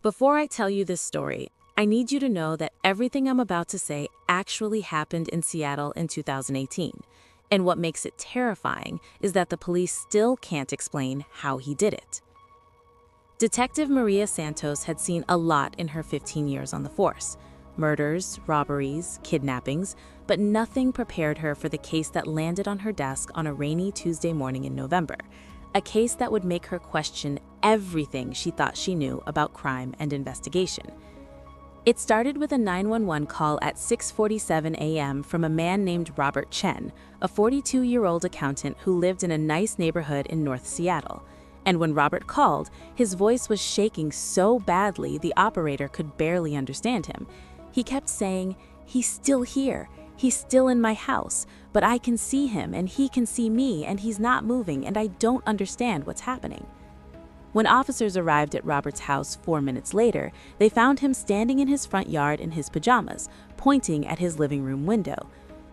Before I tell you this story, I need you to know that everything I'm about to say actually happened in Seattle in 2018. And what makes it terrifying is that the police still can't explain how he did it. Detective Maria Santos had seen a lot in her 15 years on the force. Murders, robberies, kidnappings, but nothing prepared her for the case that landed on her desk on a rainy Tuesday morning in November. A case that would make her question everything she thought she knew about crime and investigation. It started with a 911 call at 6:47 a.m. from a man named Robert Chen, a 42-year-old accountant who lived in a nice neighborhood in North Seattle. And when Robert called, his voice was shaking so badly the operator could barely understand him. He kept saying, "He's still here. He's still in my house, but I can see him and he can see me and he's not moving and I don't understand what's happening." When officers arrived at Robert's house 4 minutes later, they found him standing in his front yard in his pajamas, pointing at his living room window.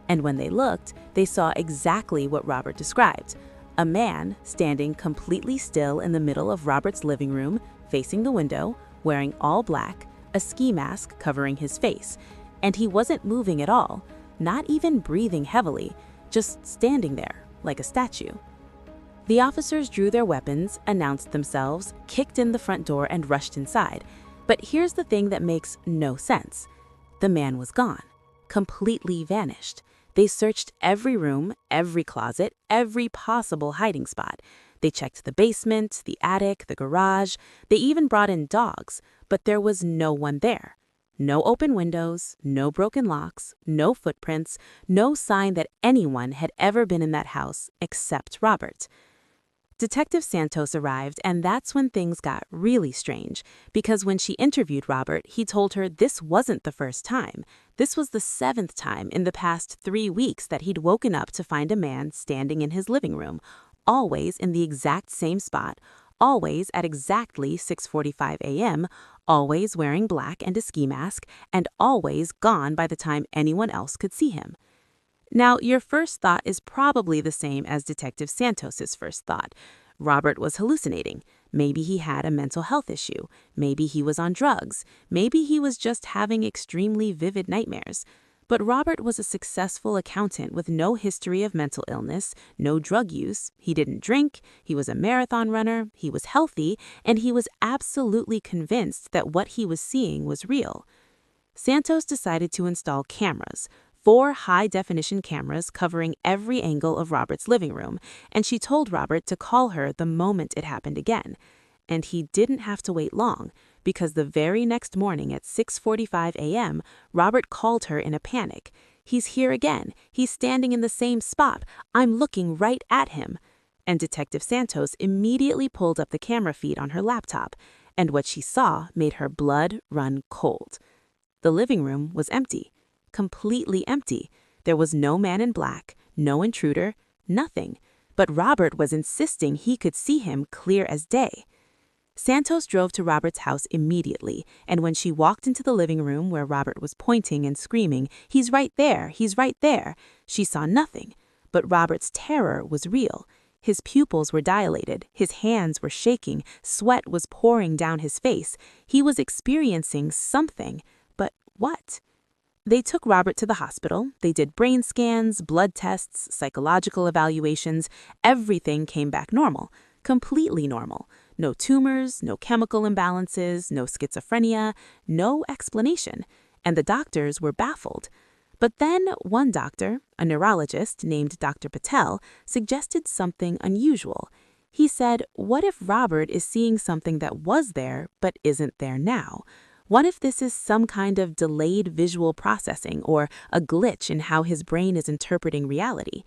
And when they looked, they saw exactly what Robert described. A man standing completely still in the middle of Robert's living room, facing the window, wearing all black, a ski mask covering his face. And he wasn't moving at all, not even breathing heavily, just standing there like a statue. The officers drew their weapons, announced themselves, kicked in the front door, and rushed inside. But here's the thing that makes no sense. The man was gone, completely vanished. They searched every room, every closet, every possible hiding spot. They checked the basement, the attic, the garage. They even brought in dogs, but there was no one there. No open windows, no broken locks, no footprints, no sign that anyone had ever been in that house except Robert. Detective Santos arrived, and that's when things got really strange, because when she interviewed Robert, he told her this wasn't the first time. This was the 7th time in the past 3 weeks that he'd woken up to find a man standing in his living room, always in the exact same spot, always at exactly 6:45 a.m., always wearing black and a ski mask, and always gone by the time anyone else could see him. Now, your first thought is probably the same as Detective Santos's first thought. Robert was hallucinating. Maybe he had a mental health issue. Maybe he was on drugs. Maybe he was just having extremely vivid nightmares. But Robert was a successful accountant with no history of mental illness, no drug use. He didn't drink, he was a marathon runner, he was healthy, and he was absolutely convinced that what he was seeing was real. Santos decided to install cameras. 4 high-definition cameras covering every angle of Robert's living room, and she told Robert to call her the moment it happened again. And he didn't have to wait long, because the very next morning at 6:45 a.m., Robert called her in a panic. "He's here again. He's standing in the same spot. I'm looking right at him." And Detective Santos immediately pulled up the camera feed on her laptop, and what she saw made her blood run cold. The living room was empty. Completely empty. There was no man in black, no intruder, nothing. But Robert was insisting he could see him clear as day. Santos drove to Robert's house immediately, and when she walked into the living room where Robert was pointing and screaming, "He's right there, he's right there," she saw nothing. But Robert's terror was real. His pupils were dilated, his hands were shaking, sweat was pouring down his face. He was experiencing something, but what? They took Robert to the hospital. They did brain scans, blood tests, psychological evaluations. Everything came back normal, completely normal. No tumors, no chemical imbalances, no schizophrenia, no explanation. And the doctors were baffled. But then one doctor, a neurologist named Dr. Patel, suggested something unusual. He said, what if Robert is seeing something that was there but isn't there now? What if this is some kind of delayed visual processing or a glitch in how his brain is interpreting reality?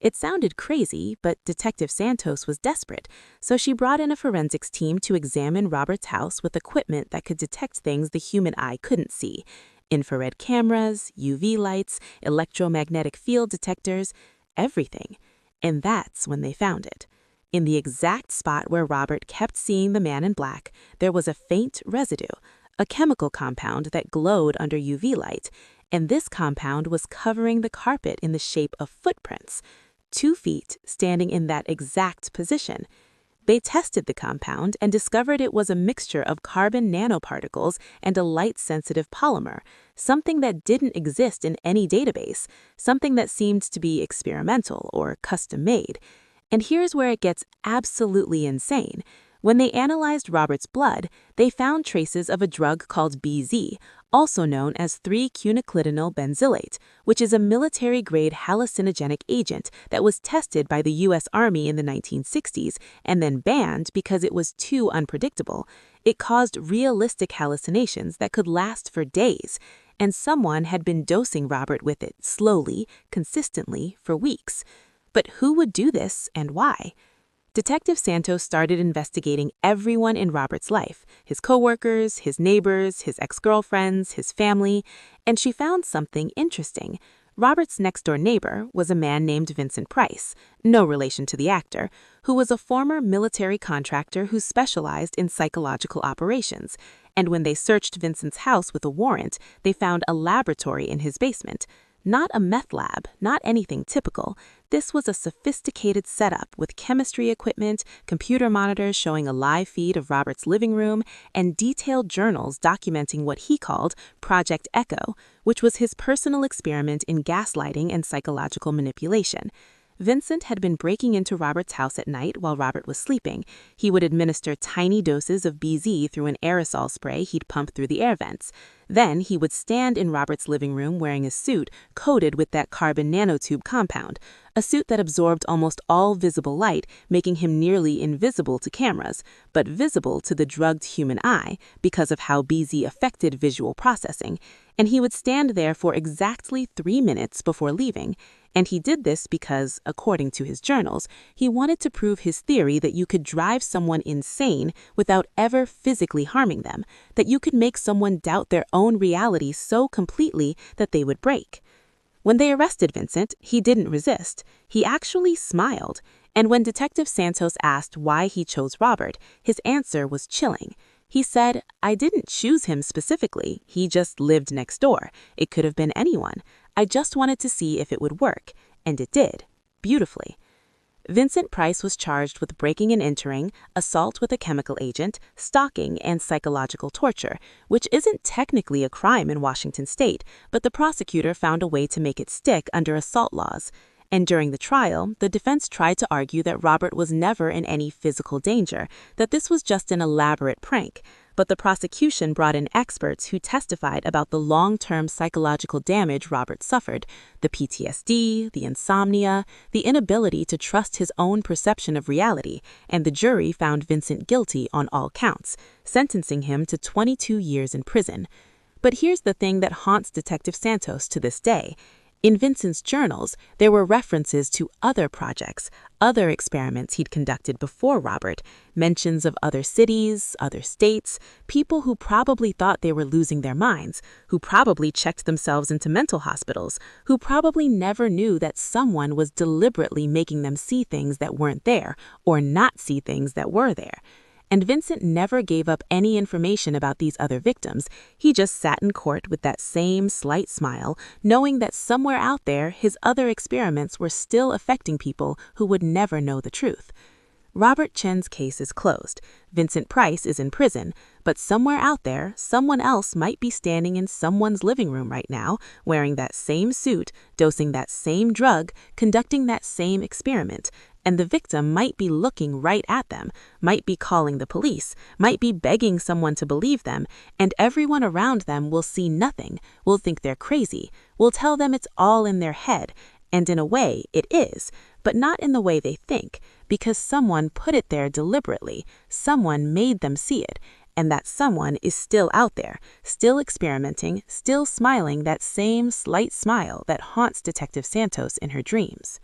It sounded crazy, but Detective Santos was desperate, so she brought in a forensics team to examine Robert's house with equipment that could detect things the human eye couldn't see. Infrared cameras, UV lights, electromagnetic field detectors, everything. And that's when they found it. In the exact spot where Robert kept seeing the man in black, there was a faint residue, a chemical compound that glowed under UV light, and this compound was covering the carpet in the shape of footprints. 2 feet standing in that exact position. They tested the compound and discovered it was a mixture of carbon nanoparticles and a light-sensitive polymer, something that didn't exist in any database, something that seemed to be experimental or custom-made. And here's where it gets absolutely insane. When they analyzed Robert's blood, they found traces of a drug called BZ, also known as 3-quinaclidinyl benzylate, which is a military-grade hallucinogenic agent that was tested by the U.S. Army in the 1960s and then banned because it was too unpredictable. It caused realistic hallucinations that could last for days, and someone had been dosing Robert with it slowly, consistently, for weeks. But who would do this and why? Detective Santos started investigating everyone in Robert's life, his coworkers, his neighbors, his ex-girlfriends, his family, and she found something interesting. Robert's next-door neighbor was a man named Vincent Price, no relation to the actor, who was a former military contractor who specialized in psychological operations. And when they searched Vincent's house with a warrant, they found a laboratory in his basement. Not a meth lab, not anything typical. This was a sophisticated setup with chemistry equipment, computer monitors showing a live feed of Robert's living room, and detailed journals documenting what he called Project Echo, which was his personal experiment in gaslighting and psychological manipulation. Vincent had been breaking into Robert's house at night while Robert was sleeping. He would administer tiny doses of BZ through an aerosol spray he'd pump through the air vents. Then he would stand in Robert's living room wearing a suit coated with that carbon nanotube compound, a suit that absorbed almost all visible light, making him nearly invisible to cameras, but visible to the drugged human eye because of how BZ affected visual processing. And he would stand there for exactly 3 minutes before leaving. And he did this because, according to his journals, he wanted to prove his theory that you could drive someone insane without ever physically harming them, that you could make someone doubt their own reality so completely that they would break. When they arrested Vincent, he didn't resist. He actually smiled. And when Detective Santos asked why he chose Robert, his answer was chilling. He said, "I didn't choose him specifically. He just lived next door. It could have been anyone. I just wanted to see if it would work." And it did. Beautifully. Vincent Price was charged with breaking and entering, assault with a chemical agent, stalking, and psychological torture, which isn't technically a crime in Washington state, but the prosecutor found a way to make it stick under assault laws. And during the trial, the defense tried to argue that Robert was never in any physical danger, that this was just an elaborate prank. But the prosecution brought in experts who testified about the long-term psychological damage Robert suffered, the PTSD, the insomnia, the inability to trust his own perception of reality, and the jury found Vincent guilty on all counts, sentencing him to 22 years in prison. But here's the thing that haunts Detective Santos to this day. In Vincent's journals, there were references to other projects, other experiments he'd conducted before Robert, mentions of other cities, other states, people who probably thought they were losing their minds, who probably checked themselves into mental hospitals, who probably never knew that someone was deliberately making them see things that weren't there or not see things that were there. And Vincent never gave up any information about these other victims. He just sat in court with that same slight smile, knowing that somewhere out there his other experiments were still affecting people who would never know the truth. Robert Chen's case is closed. Vincent Price is in prison, but somewhere out there, someone else might be standing in someone's living room right now, wearing that same suit, dosing that same drug, conducting that same experiment. And the victim might be looking right at them, might be calling the police, might be begging someone to believe them, and everyone around them will see nothing, will think they're crazy, will tell them it's all in their head. And in a way, it is, but not in the way they think, because someone put it there deliberately, someone made them see it, and that someone is still out there, still experimenting, still smiling that same slight smile that haunts Detective Santos in her dreams.